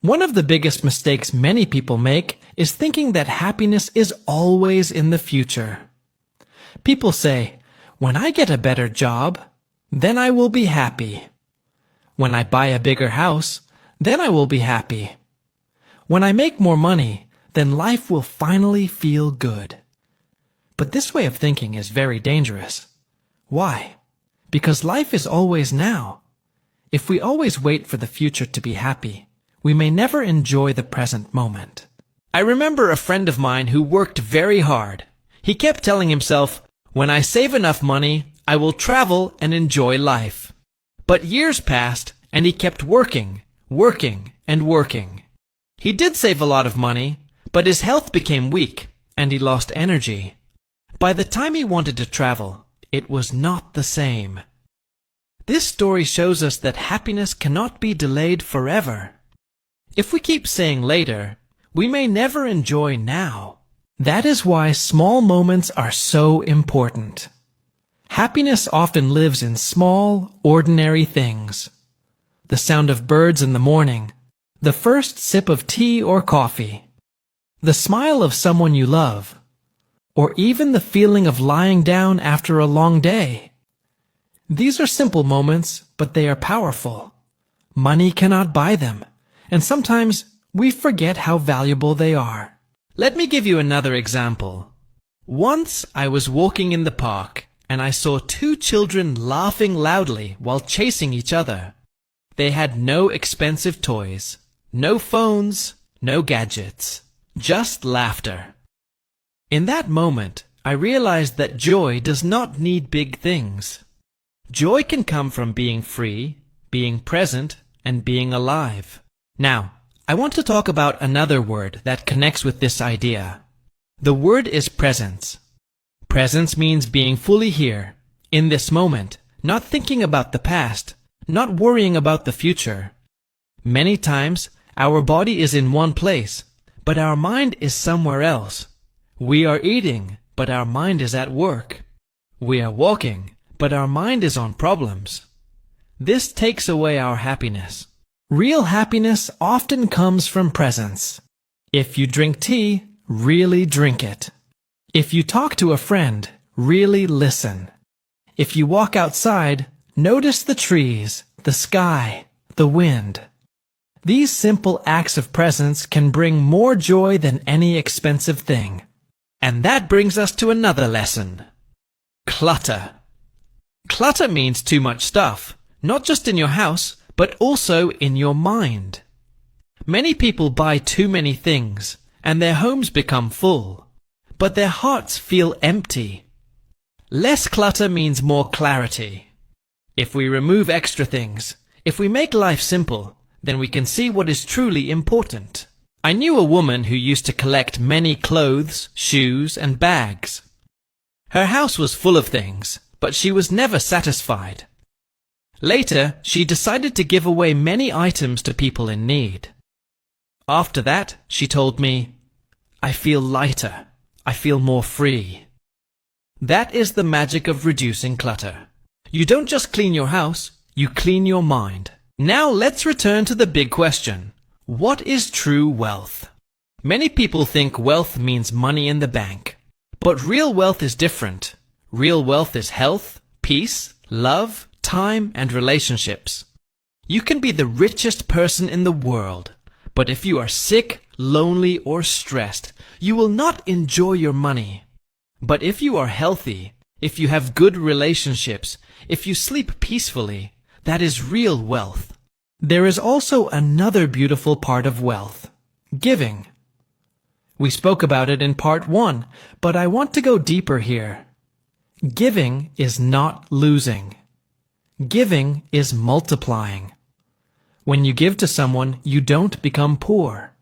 One of the biggest mistakes many people make is thinking that happiness is always in the future. People say, "When I get a better job, then I will be happy. When I buy a bigger house, then I will be happy. When I make more money, then life will finally feel good." But this way of thinking is very dangerous. Why? Because life is always now. If we always wait for the future to be happy, we may never enjoy the present moment. I remember a friend of mine who worked very hard. He kept telling himself, "When I save enough money, I will travel and enjoy life." But years passed, and he kept working, and working. He did save a lot of money, but his health became weak, and he lost energy. By the time he wanted to travel, it was not the same. This story shows us that happiness cannot be delayed forever. If we keep saying later, we may never enjoy now. That is why small moments are so important. Happiness often lives in small, ordinary things. The sound of birds in the morning, the first sip of tea or coffee, the smile of someone you love, or even the feeling of lying down after a long day. These are simple moments, but they are powerful. Money cannot buy them, and sometimes we forget how valuable they are. Let me give you another example. Once I was walking in the park, and I saw two children laughing loudly while chasing each other. They had no expensive toys, no phones, no gadgets, just laughter. In that moment, I realized that joy does not need big things. Joy can come from being free, being present, and being alive. Now, I want to talk about another word that connects with this idea. The word is presence. Presence means being fully here, in this moment, not thinking about the past, not worrying about the future. Many times, our body is in one place, but our mind is somewhere else. We are eating, but our mind is at work. We are walking, but our mind is on problems. This takes away our happiness. Real happiness often comes from presence. If you drink tea, really drink it. If you talk to a friend, really listen. If you walk outside, notice the trees, the sky, the wind. These simple acts of presence can bring more joy than any expensive thing. And that brings us to another lesson. Clutter. Clutter means too much stuff, not just in your house, but also in your mind. Many people buy too many things, and their homes become full, but their hearts feel empty. Less clutter means more clarity. If we remove extra things, if we make life simple, then we can see what is truly important. I knew a woman who used to collect many clothes, shoes, and bags. Her house was full of things, but she was never satisfied. Later, she decided to give away many items to people in need. After that, she told me, "I feel lighter. I feel more free." That is the magic of reducing clutter. You don't just clean your house, you clean your mind. Now let's return to the big question. What is true wealth? Many people think wealth means money in the bank. But real wealth is different. Real wealth is health, peace, love, time, and relationships. You can be the richest person in the world, but if you are sick, lonely, or stressed, you will not enjoy your money. But if you are healthy, if you have good relationships, if you sleep peacefully, that is real wealth. There is also another beautiful part of wealth: giving. We spoke about it in part 1, but I want to go deeper here. Giving is not losing. Giving is multiplying. When you give to someone, you don't become poor.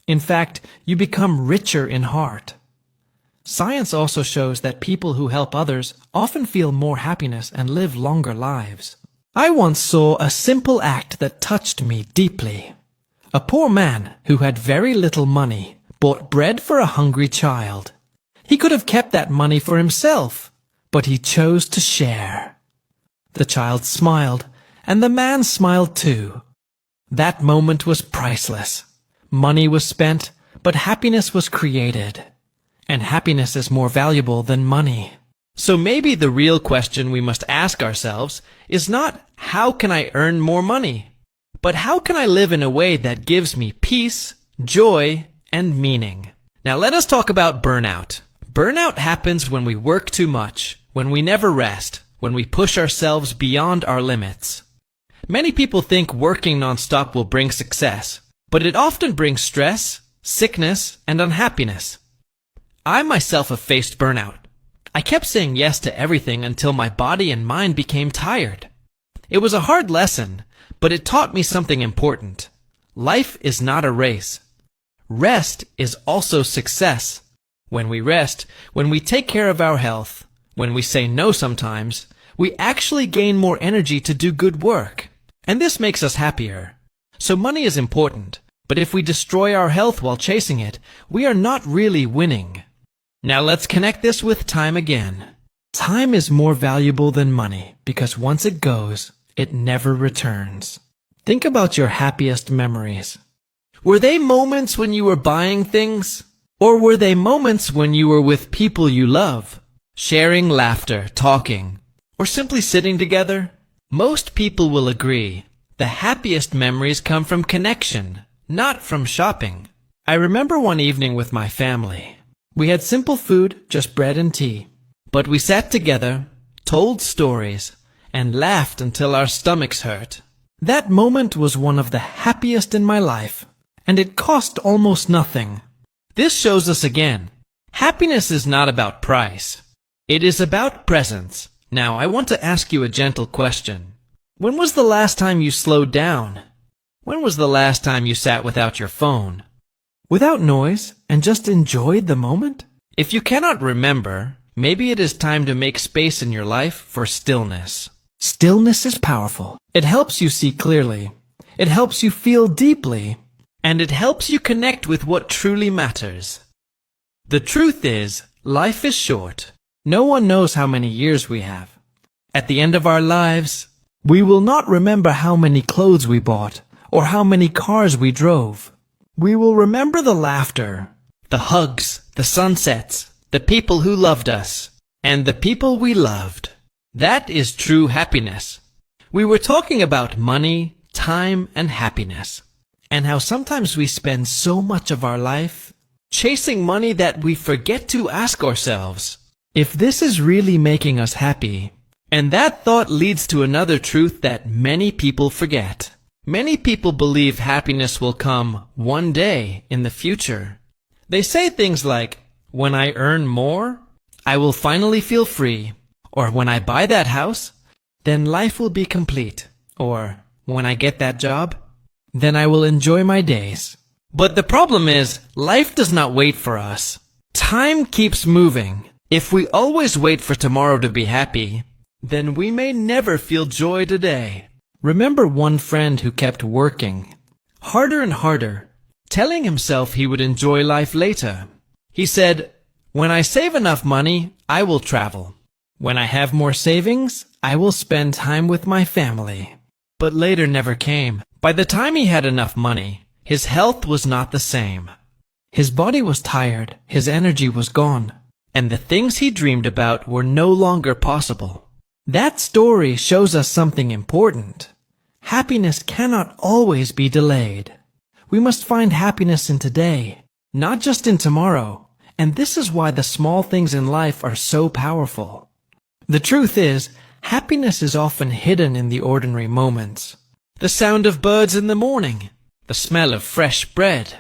In fact, you become richer in heart. Science also shows that people who help others often feel more happiness and live longer lives. I once saw a simple act that touched me deeply. A poor man who had very little money bought bread for a hungry child. He could have kept that money for himself, but he chose to share. The child smiled, and the man smiled too. That moment was priceless. money was spent, but happiness was created. And happiness is more valuable than money. So maybe the real question we must ask ourselves is not, how can I earn more money? But how can I live in a way that gives me peace, joy, and meaning? Now let us talk about burnout. Burnout happens when we work too much, when we never rest, when we push ourselves beyond our limits. Many people think working nonstop will bring success, but it often brings stress, sickness, and unhappiness. I myself have faced burnout. I kept saying yes to everything until my body and mind became tired. It was a hard lesson, but it taught me something important. Life is not a race. Rest is also success. When we rest, when we take care of our health, when we say no sometimes, we actually gain more energy to do good work. And this makes us happier. So money is important, but if we destroy our health while chasing it, we are not really winning. Now let's connect this with time again. Time is more valuable than money because once it goes, it never returns. Think about your happiest memories. Were they moments when you were buying things? Or were they moments when you were with people you love, sharing laughter, talking, or simply sitting together? Most people will agree the happiest memories come from connection, not from shopping. I remember one evening with my family. We had simple food, just bread and tea. But we sat together, told stories, and laughed until our stomachs hurt. That moment was one of the happiest in my life, and it cost almost nothing. This shows us again, happiness is not about price. It is about presence. Now, I want to ask you a gentle question. When was the last time you slowed down? When was the last time you sat without your phone? Without noise, and just enjoyed the moment? If you cannot remember, maybe it is time to make space in your life for stillness. Stillness is powerful. It helps you see clearly. It helps you feel deeply. And it helps you connect with what truly matters. The truth is, life is short. No one knows how many years we have. At the end of our lives, we will not remember how many clothes we bought or how many cars we drove. We will remember the laughter, the hugs, the sunsets, the people who loved us, and the people we loved. That is true happiness. We were talking about money, time, and happiness, and how sometimes we spend so much of our life chasing money that we forget to ask ourselves if this is really making us happy. And that thought leads to another truth that many people forget. Many people believe happiness will come one day in the future. They say things like, when I earn more, I will finally feel free. Or when I buy that house, then life will be complete. Or when I get that job, then I will enjoy my days. But the problem is, life does not wait for us. Time keeps moving. If we always wait for tomorrow to be happy, then we may never feel joy today. Remember one friend who kept working harder and harder, telling himself he would enjoy life later. He said, when I save enough money, I will travel. When I have more savings, I will spend time with my family. But later never came. By the time he had enough money, his health was not the same. His body was tired, his energy was gone, and the things he dreamed about were no longer possible. That story shows us something important. Happiness cannot always be delayed. We must find happiness in today, not just in tomorrow. And this is why the small things in life are so powerful. The truth is, happiness is often hidden in the ordinary moments. The sound of birds in the morning, the smell of fresh bread,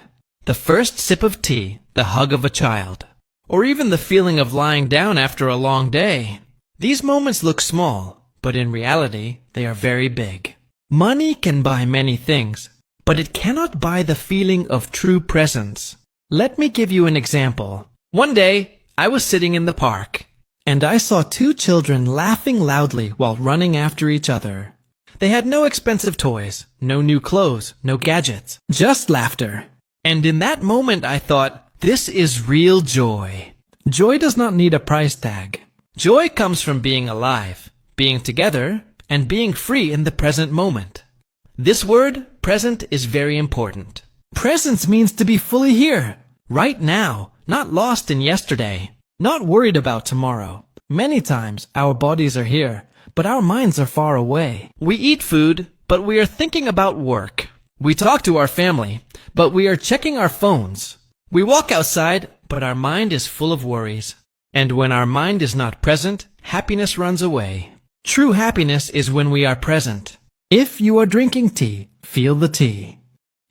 the first sip of tea, the hug of a child, or even the feeling of lying down after a long day. These moments look small, but in reality, they are very big. Money can buy many things, but it cannot buy the feeling of true presence. Let me give you an example. One day, I was sitting in the park, and I saw two children laughing loudly while running after each other. They had no expensive toys, no new clothes, no gadgets, just laughter. And in that moment I thought, this is real joy. Joy does not need a price tag. Joy comes from being alive, being together, and being free in the present moment. This word, present, is very important. Presence means to be fully here, right now, not lost in yesterday, not worried about tomorrow. Many times our bodies are here, but our minds are far away. We eat food, but we are thinking about work. We talk to our family, but we are checking our phones. We walk outside, but our mind is full of worries. And when our mind is not present, happiness runs away. True happiness is when we are present. If you are drinking tea, feel the tea.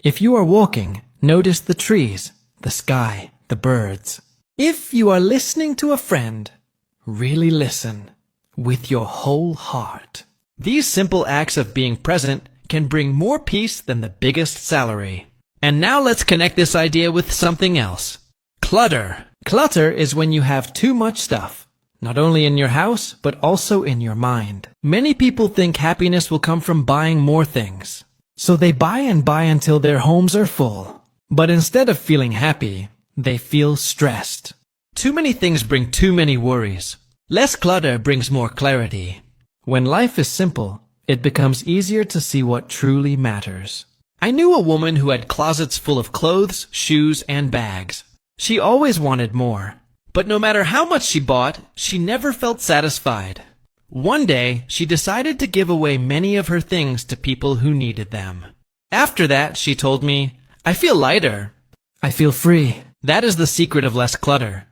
If you are walking, notice the trees, the sky, the birds. If you are listening to a friend, really listen with your whole heart. These simple acts of being present can bring more peace than the biggest salary. And now let's connect this idea with something else. Clutter. Clutter is when you have too much stuff, not only in your house, but also in your mind. Many people think happiness will come from buying more things. So they buy and buy until their homes are full. But instead of feeling happy, they feel stressed. Too many things bring too many worries. Less clutter brings more clarity. When life is simple, it becomes easier to see what truly matters. I knew a woman who had closets full of clothes, shoes, and bags. She always wanted more. But no matter how much she bought, she never felt satisfied. One day, she decided to give away many of her things to people who needed them. After that, she told me, "I feel lighter. I feel free." That is the secret of less clutter.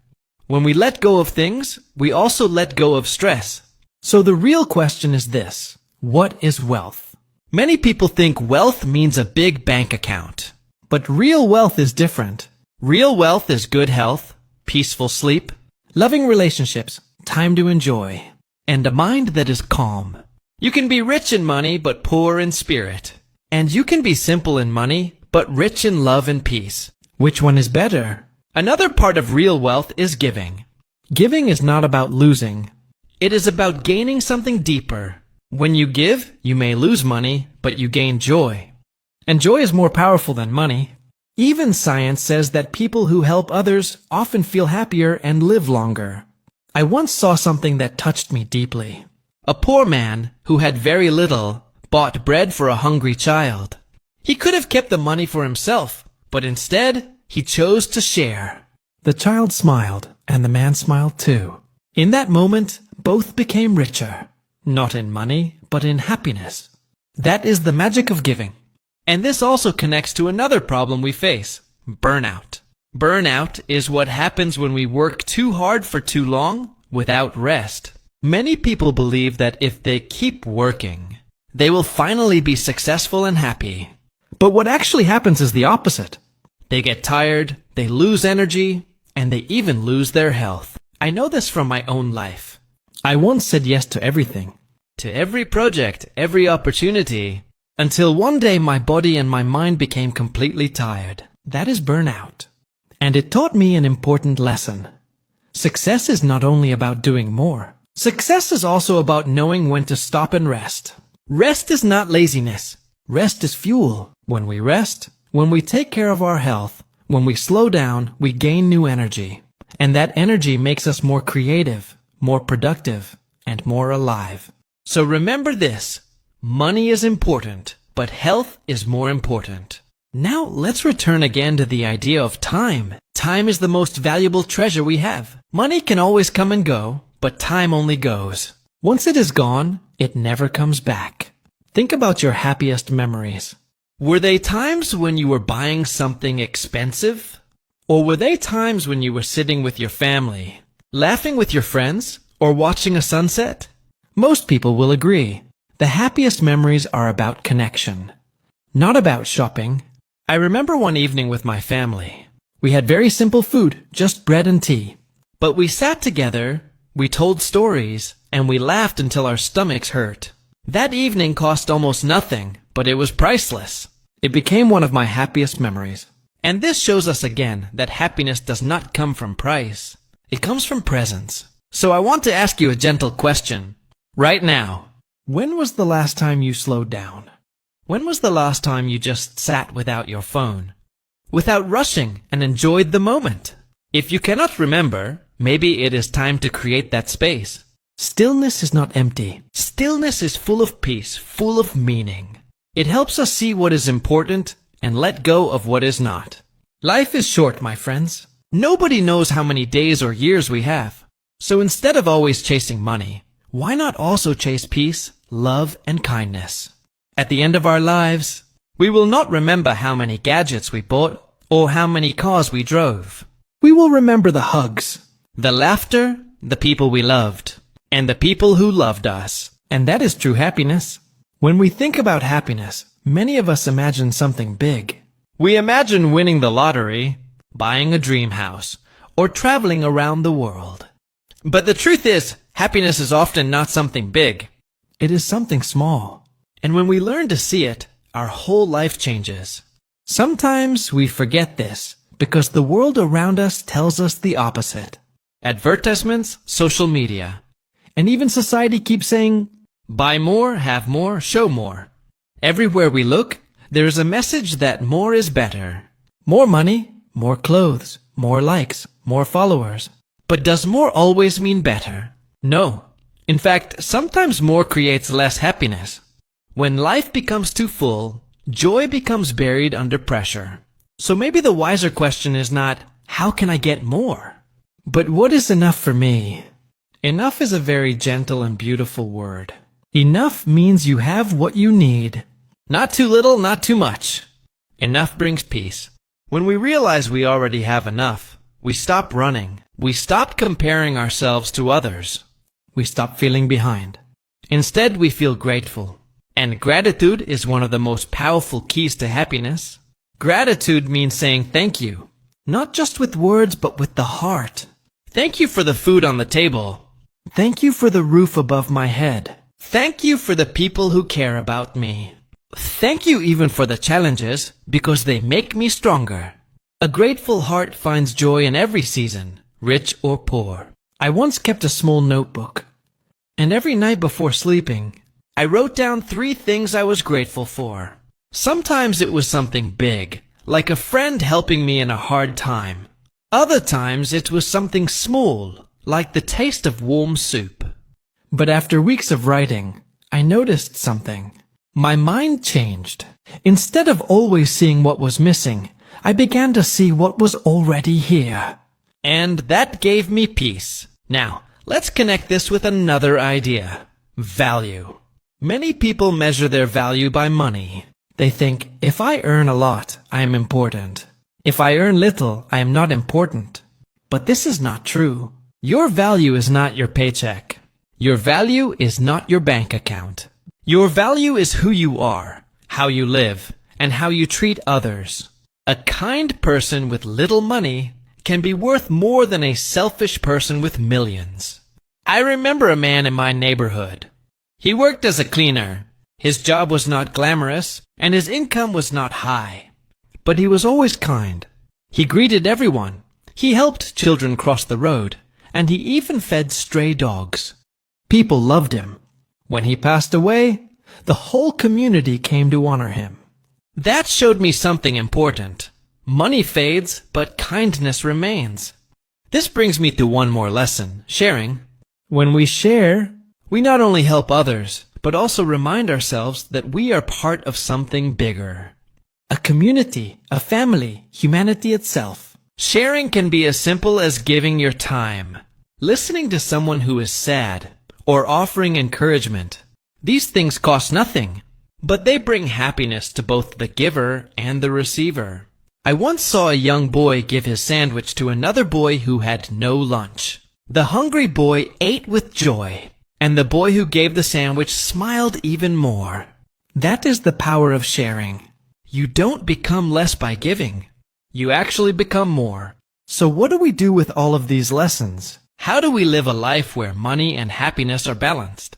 When we let go of things, we also let go of stress. So the real question is this: what is wealth? Many people think wealth means a big bank account. But real wealth is different. Real wealth is good health, peaceful sleep, loving relationships, time to enjoy, and a mind that is calm. You can be rich in money but poor in spirit. And you can be simple in money but rich in love and peace. Which one is better? Another part of real wealth is giving. Giving is not about losing. It is about gaining something deeper. When you give, you may lose money, but you gain joy. And joy is more powerful than money. Even science says that people who help others often feel happier and live longer. I once saw something that touched me deeply. A poor man, who had very little, bought bread for a hungry child. He could have kept the money for himself, but instead, he chose to share. The child smiled, and the man smiled too. In that moment, both became richer. Not in money, but in happiness. That is the magic of giving. And this also connects to another problem we face: burnout. Burnout is what happens when we work too hard for too long without rest. Many people believe that if they keep working, they will finally be successful and happy. But what actually happens is the opposite. They get tired, they lose energy, and they even lose their health. I know this from my own life. I once said yes to everything, to every project, every opportunity, until one day my body and my mind became completely tired. That is burnout. And it taught me an important lesson. Success is not only about doing more. Success is also about knowing when to stop and rest. Rest is not laziness. Rest is fuel. When we rest, when we take care of our health, when we slow down, we gain new energy. And that energy makes us more creative, more productive, and more alive. So remember this: money is important, but health is more important. Now let's return again to the idea of time. Time is the most valuable treasure we have. Money can always come and go, but time only goes. Once it is gone, it never comes back. Think about your happiest memories. Were they times when you were buying something expensive? Or were they times when you were sitting with your family, laughing with your friends, or watching a sunset? Most people will agree. The happiest memories are about connection, not about shopping. I remember one evening with my family. We had very simple food, just bread and tea. But we sat together, we told stories, and we laughed until our stomachs hurt. That evening cost almost nothing, but it was priceless. It became one of my happiest memories. And this shows us again that happiness does not come from price. It comes from presence. So I want to ask you a gentle question. Right now, when was the last time you slowed down? When was the last time you just sat without your phone, without rushing, and enjoyed the moment? If you cannot remember, maybe it is time to create that space. Stillness is not empty. Stillness is full of peace, full of meaning. It helps us see what is important and let go of what is not. Life is short, my friends. Nobody knows how many days or years we have. So instead of always chasing money, why not also chase peace, love, and kindness? At the end of our lives, we will not remember how many gadgets we bought or how many cars we drove. We will remember the hugs, the laughter, the people we loved, and the people who loved us. And that is true happiness. When we think about happiness, many of us imagine something big. We imagine winning the lottery, buying a dream house, or traveling around the world. But the truth is, happiness is often not something big. It is something small. And when we learn to see it, our whole life changes. Sometimes we forget this because the world around us tells us the opposite. Advertisements, social media, and even society keeps saying, buy more, have more, show more. Everywhere we look, there is a message that more is better. More money, more clothes, more likes, more followers. But does more always mean better? No. In fact, sometimes more creates less happiness. When life becomes too full, joy becomes buried under pressure. So maybe the wiser question is not, how can I get more? But what is enough for me? Enough is a very gentle and beautiful word. Enough means you have what you need. Not too little, not too much. Enough brings peace. When we realize we already have enough, we stop running. We stop comparing ourselves to others. We stop feeling behind. Instead, we feel grateful. And gratitude is one of the most powerful keys to happiness. Gratitude means saying thank you, not just with words, but with the heart. Thank you for the food on the table. Thank you for the roof above my head. Thank you for the people who care about me. Thank you even for the challenges, because they make me stronger. A grateful heart finds joy in every season, rich or poor. I once kept a small notebook, and every night before sleeping, I wrote down 3 things I was grateful for. Sometimes it was something big, like a friend helping me in a hard time. Other times it was something small, like the taste of warm soup. But after weeks of writing, I noticed something. My mind changed. Instead of always seeing what was missing, I began to see what was already here. And that gave me peace. Now, let's connect this with another idea. Value. Many people measure their value by money. They think, if I earn a lot, I am important. If I earn little, I am not important. But this is not true. Your value is not your paycheck. Your value is not your bank account. Your value is who you are, how you live, and how you treat others. A kind person with little money can be worth more than a selfish person with millions. I remember a man in my neighborhood. He worked as a cleaner. His job was not glamorous, and his income was not high. But he was always kind. He greeted everyone. He helped children cross the road, and he even fed stray dogs. People loved him. When he passed away, the whole community came to honor him. That showed me something important. Money fades, but kindness remains. This brings me to one more lesson, sharing. When we share, we not only help others, but also remind ourselves that we are part of something bigger. A community, a family, humanity itself. Sharing can be as simple as giving your time, listening to someone who is sad, or offering encouragement. These things cost nothing, but they bring happiness to both the giver and the receiver. I once saw a young boy give his sandwich to another boy who had no lunch. The hungry boy ate with joy, and the boy who gave the sandwich smiled even more. That is the power of sharing. You don't become less by giving. You actually become more. So what do we do with all of these lessons? How do we live a life where money and happiness are balanced?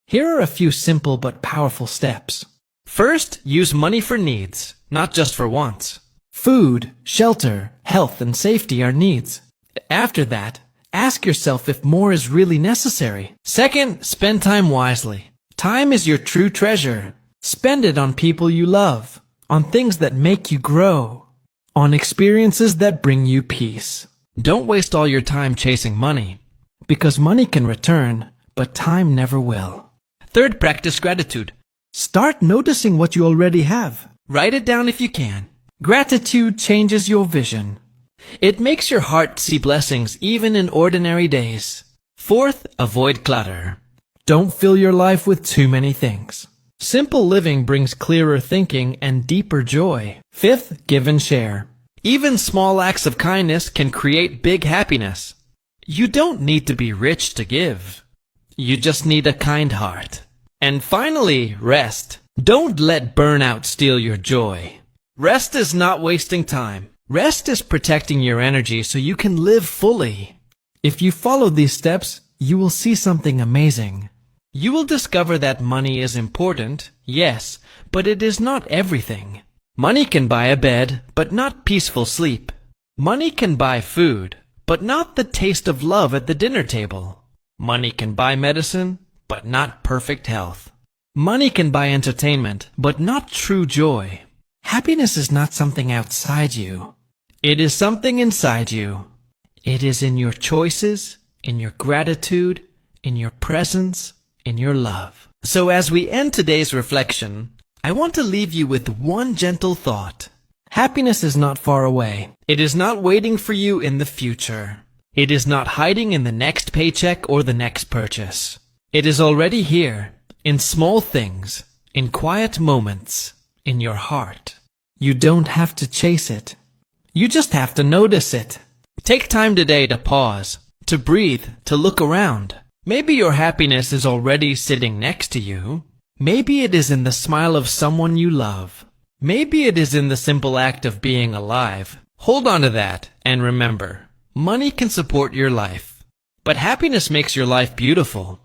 Here are a few simple but powerful steps. First, use money for needs, not just for wants. Food, shelter, health, and safety are needs. After that, ask yourself if more is really necessary. Second, spend time wisely. Time is your true treasure. Spend it on people you love, on things that make you grow, on experiences that bring you peace. Don't waste all your time chasing money, because money can return, but time never will. Third, practice gratitude. Start noticing what you already have. Write it down if you can. Gratitude changes your vision. It makes your heart see blessings even in ordinary days. Fourth, avoid clutter. Don't fill your life with too many things. Simple living brings clearer thinking and deeper joy. Fifth, give and share. Even small acts of kindness can create big happiness. You don't need to be rich to give. You just need a kind heart. And finally, rest. Don't let burnout steal your joy. Rest is not wasting time. Rest is protecting your energy so you can live fully. If you follow these steps, you will see something amazing. You will discover that money is important, yes, but it is not everything. Money can buy a bed, but not peaceful sleep. Money can buy food, but not the taste of love at the dinner table. Money can buy medicine, but not perfect health. Money can buy entertainment, but not true joy. Happiness is not something outside you. It is something inside you. It is in your choices, in your gratitude, in your presence, in your love. So as we end today's reflection, I want to leave you with one gentle thought. Happiness is not far away. It is not waiting for you in the future. It is not hiding in the next paycheck or the next purchase. It is already here, in small things, in quiet moments, in your heart. You don't have to chase it. You just have to notice it. Take time today to pause, to breathe, to look around. Maybe your happiness is already sitting next to you. Maybe it is in the smile of someone you love. Maybe it is in the simple act of being alive. Hold on to that and remember, money can support your life, but happiness makes your life beautiful.